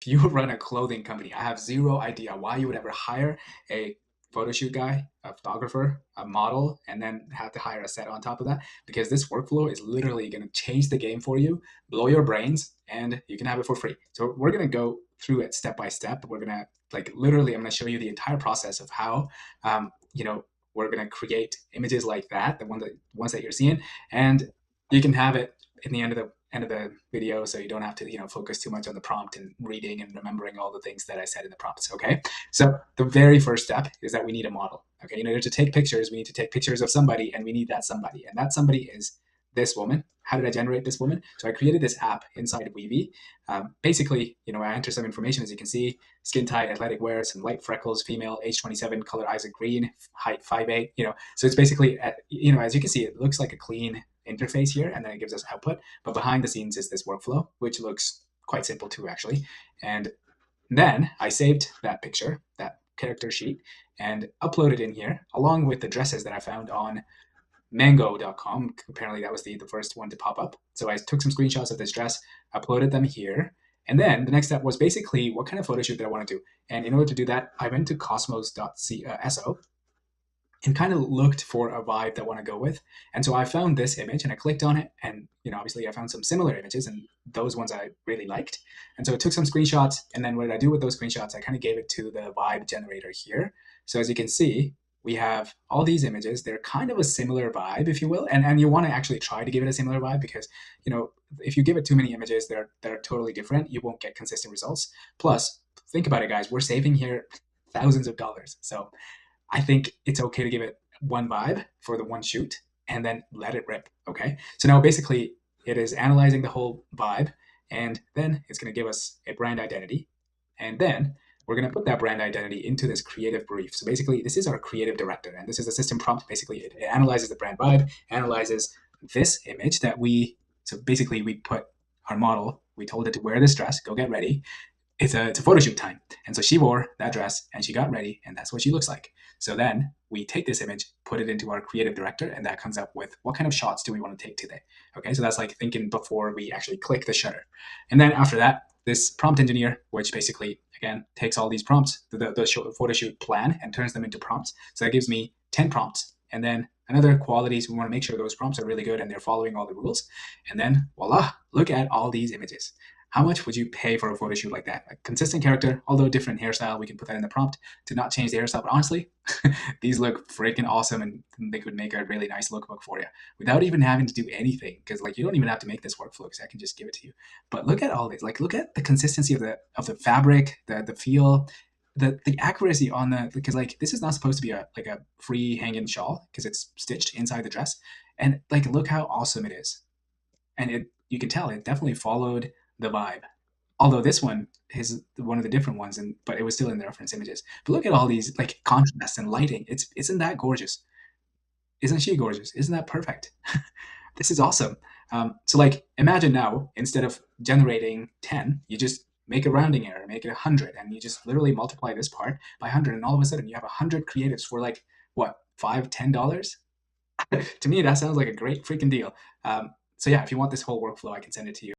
you run a clothing company, I have zero idea why you would ever hire a photo shoot guy, a photographer, a model, and then have to hire a set on top of that, because this workflow is literally going to change the game for you, blow your brains, and you can have it for free. So we're going to go through it step by step. We're going to literally, I'm going to show you the entire process of how, we're going to create images like that, the ones that you're seeing, and you can have it in the end of the video, so you don't have to focus too much on the prompt and reading and remembering all the things that I said in the prompts. Okay, so the very first step is that we need a model. Okay, in order to take pictures, we need to take pictures of somebody, and we need that somebody, and that somebody is this woman. How did I generate this woman? So I created this app inside Weavy. Basically, I enter some information, as you can see: skin type, athletic wear, some light freckles, female, age 27, color eyes are green, height 5'8". So it's basically, as you can see, it looks like a clean interface here, and then it gives us output. But behind the scenes is this workflow, which looks quite simple too, actually. And then I saved that picture, that character sheet, and uploaded in here along with the dresses that I found on mango.com. Apparently that was the first one to pop up. So I took some screenshots of this dress, uploaded them here. And then the next step was basically what kind of photo shoot did I want to do. And in order to do that, I went to cosmos.so and kind of looked for a vibe that I want to go with. And so I found this image and I clicked on it. And, obviously I found some similar images, and those ones I really liked. And so I took some screenshots, and then what did I do with those screenshots? I kind of gave it to the vibe generator here. So as you can see, we have all these images. They're kind of a similar vibe, if you will. And you want to actually try to give it a similar vibe, because, if you give it too many images, they're totally different. You won't get consistent results. Plus, think about it, guys. We're saving here thousands of dollars. So I think it's okay to give it one vibe for the one shoot and then let it rip. Okay. So now basically it is analyzing the whole vibe, and then it's going to give us a brand identity. And then we're going to put that brand identity into this creative brief. So basically this is our creative director, and this is the system prompt. Basically it analyzes the brand vibe, analyzes this image so basically we put our model, we told it to wear this dress, go get ready. It's a photo shoot time. And so she wore that dress and she got ready, and that's what she looks like. So then we take this image, put it into our creative director, and that comes up with what kind of shots do we want to take today. Okay, so that's like thinking before we actually click the shutter. And then after that, this prompt engineer, which basically, again, takes all these prompts, the photo shoot plan, and turns them into prompts. So that gives me 10 prompts. And then another qualities, we want to make sure those prompts are really good and they're following all the rules. And then voila, look at all these images. How much would you pay for a photo shoot like that? A consistent character, although different hairstyle, we can put that in the prompt to not change the hairstyle. But honestly, these look freaking awesome, and they could make a really nice lookbook for you without even having to do anything. Because you don't even have to make this workflow, because I can just give it to you. But look at all this. Look at the consistency of the fabric, the feel, the accuracy on because this is not supposed to be a free hanging shawl, because it's stitched inside the dress. And look how awesome it is. And you can tell it definitely followed the vibe. Although this one is one of the different ones, but it was still in the reference images. But look at all these contrasts and lighting. Isn't that gorgeous? Isn't she gorgeous? Isn't that perfect? This is awesome. So imagine now, instead of generating 10, you just make a rounding error, make it 100, and you just literally multiply this part by 100, and all of a sudden you have 100 creatives for what, $5-10? To me, that sounds like a great freaking deal. So yeah, if you want this whole workflow, I can send it to you.